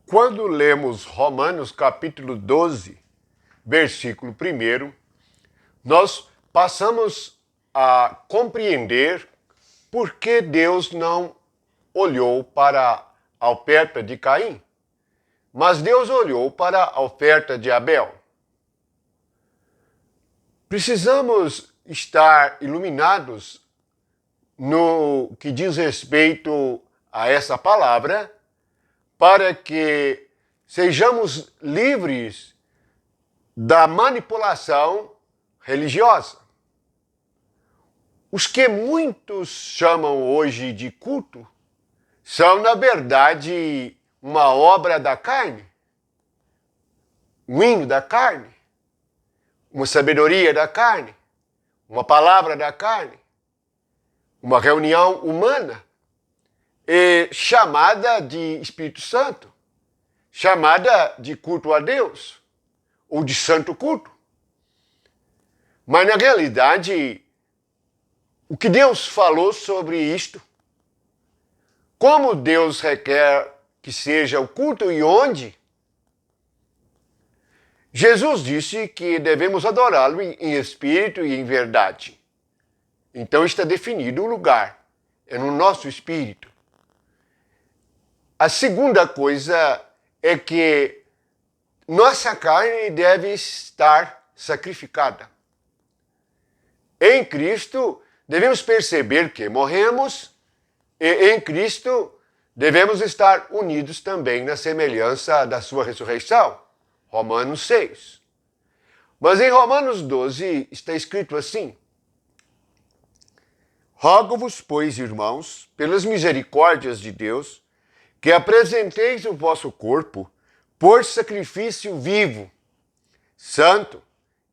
Quando lemos Romanos capítulo 12, versículo 1, nós passamos a compreender por que Deus não olhou para a oferta de Caim, mas Deus olhou para a oferta de Abel. Precisamos estar iluminados no que diz respeito a essa palavra, para que sejamos livres da manipulação religiosa. Os que muitos chamam hoje de culto são, na verdade, uma obra da carne, um hino da carne, uma sabedoria da carne, uma palavra da carne, uma reunião humana, chamada de Espírito Santo, chamada de culto a Deus, ou de santo culto. Mas, na realidade, o que Deus falou sobre isto, como Deus requer que seja o culto e onde, Jesus disse que devemos adorá-lo em espírito e em verdade. Então está definido o lugar, é no nosso espírito. A segunda coisa é que nossa carne deve estar sacrificada. Em Cristo, devemos perceber que morremos e em Cristo devemos estar unidos também na semelhança da sua ressurreição. Romanos 6. Mas em Romanos 12 está escrito assim: Rogo-vos, pois, irmãos, pelas misericórdias de Deus, que apresenteis o vosso corpo por sacrifício vivo, santo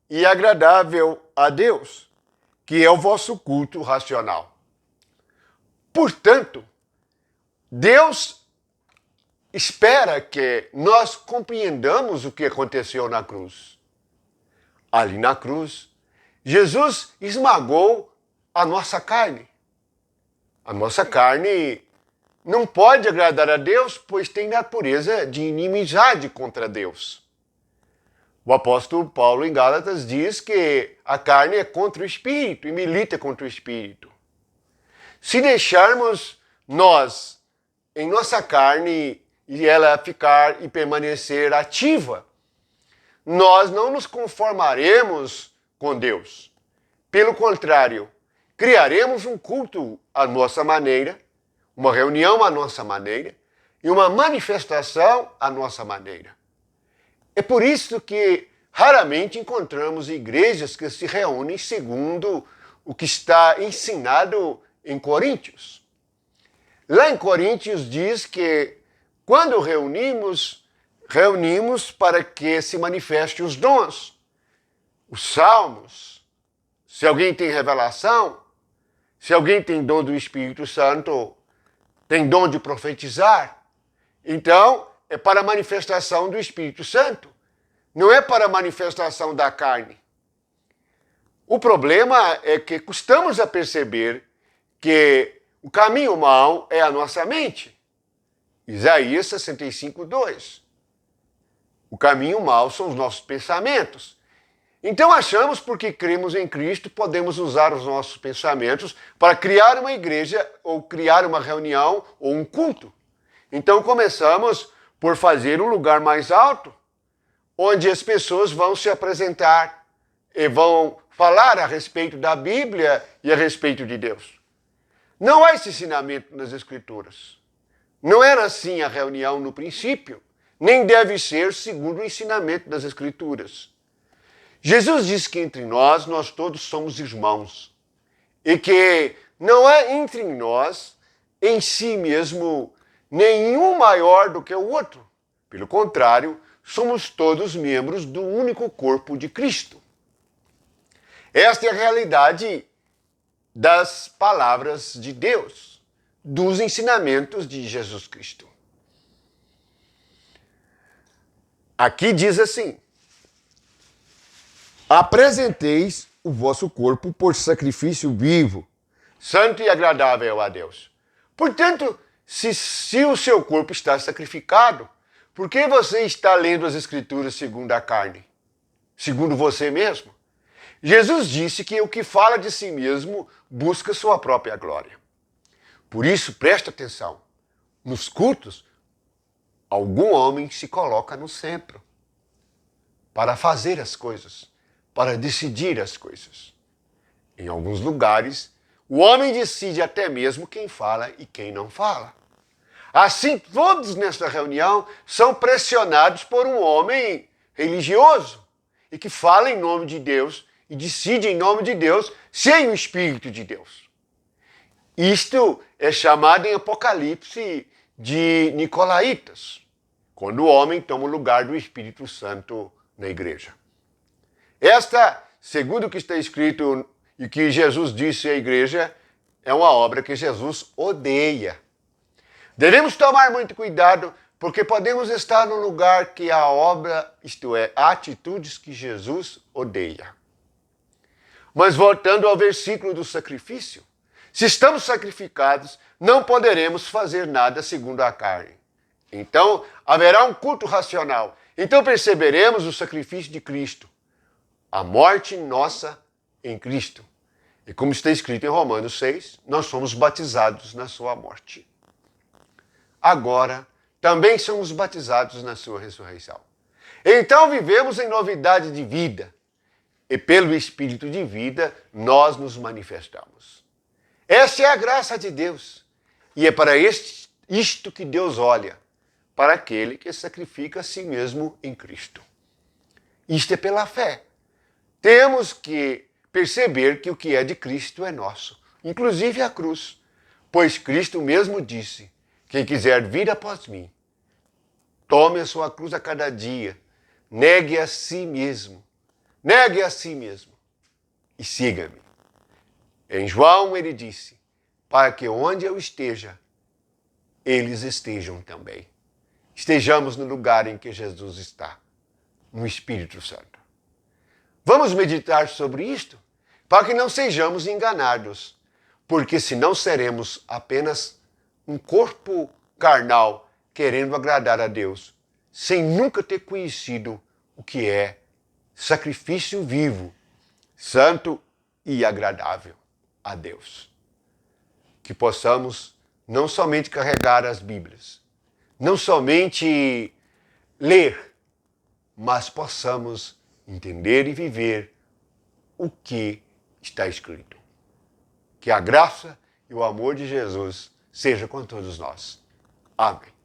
e agradável a Deus, que é o vosso culto racional. Portanto, Deus espera que nós compreendamos o que aconteceu na cruz. Ali na cruz, Jesus esmagou a nossa carne. A nossa carne não pode agradar a Deus, pois tem natureza de inimizade contra Deus. O apóstolo Paulo, em Gálatas, diz que a carne é contra o Espírito e milita contra o Espírito. Se deixarmos nós, em nossa carne, e ela ficar e permanecer ativa, nós não nos conformaremos com Deus. Pelo contrário, criaremos um culto à nossa maneira, uma reunião à nossa maneira e uma manifestação à nossa maneira. É por isso que raramente encontramos igrejas que se reúnem segundo o que está ensinado em Coríntios. Lá em Coríntios diz que quando reunimos para que se manifestem os dons, os salmos, se alguém tem revelação, se alguém tem dom do Espírito Santo, tem dom de profetizar, então é para a manifestação do Espírito Santo, não é para a manifestação da carne. O problema é que custamos a perceber que o caminho mau é a nossa mente. Isaías 65:2. O caminho mau são os nossos pensamentos. Então achamos, porque cremos em Cristo, podemos usar os nossos pensamentos para criar uma igreja, ou criar uma reunião, ou um culto. Então começamos por fazer um lugar mais alto, onde as pessoas vão se apresentar e vão falar a respeito da Bíblia e a respeito de Deus. Não há esse ensinamento nas Escrituras. Não era assim a reunião no princípio, nem deve ser segundo o ensinamento das Escrituras. Jesus diz que entre nós todos somos irmãos, e que não há entre nós, em si mesmo, nenhum maior do que o outro. Pelo contrário, somos todos membros do único corpo de Cristo. Esta é a realidade das palavras de Deus, dos ensinamentos de Jesus Cristo. Aqui diz assim: apresenteis o vosso corpo por sacrifício vivo, santo e agradável a Deus. Portanto, se o seu corpo está sacrificado, por que você está lendo as Escrituras segundo a carne? Segundo você mesmo? Jesus disse que o que fala de si mesmo busca sua própria glória. Por isso, presta atenção. Nos cultos, algum homem se coloca no centro para fazer as coisas, para decidir as coisas. Em alguns lugares, o homem decide até mesmo quem fala e quem não fala. Assim, todos nesta reunião são pressionados por um homem religioso e que fala em nome de Deus e decide em nome de Deus sem o Espírito de Deus. Isto é chamado em Apocalipse de Nicolaítas, quando o homem toma o lugar do Espírito Santo na igreja. Esta, segundo o que está escrito e que Jesus disse à igreja, é uma obra que Jesus odeia. Devemos tomar muito cuidado, porque podemos estar num lugar que a obra, isto é, atitudes que Jesus odeia. Mas voltando ao versículo do sacrifício, se estamos sacrificados, não poderemos fazer nada segundo a carne. Então, haverá um culto racional. Então perceberemos o sacrifício de Cristo, a morte nossa em Cristo. E como está escrito em Romanos 6, nós somos batizados na sua morte. Agora, também somos batizados na sua ressurreição. Então vivemos em novidade de vida. E pelo Espírito de vida, nós nos manifestamos. Essa é a graça de Deus. E é para isto que Deus olha, para aquele que sacrifica a si mesmo em Cristo. Isto é pela fé. Temos que perceber que o que é de Cristo é nosso, inclusive a cruz. Pois Cristo mesmo disse, quem quiser vir após mim, tome a sua cruz a cada dia, negue a si mesmo e siga-me. Em João ele disse, para que onde eu esteja, eles estejam também. Estejamos no lugar em que Jesus está, no Espírito Santo. Vamos meditar sobre isto, para que não sejamos enganados, porque senão seremos apenas um corpo carnal querendo agradar a Deus, sem nunca ter conhecido o que é sacrifício vivo, santo e agradável a Deus. Que possamos não somente carregar as Bíblias, não somente ler, mas possamos entender e viver o que está escrito. Que a graça e o amor de Jesus seja com todos nós. Amém.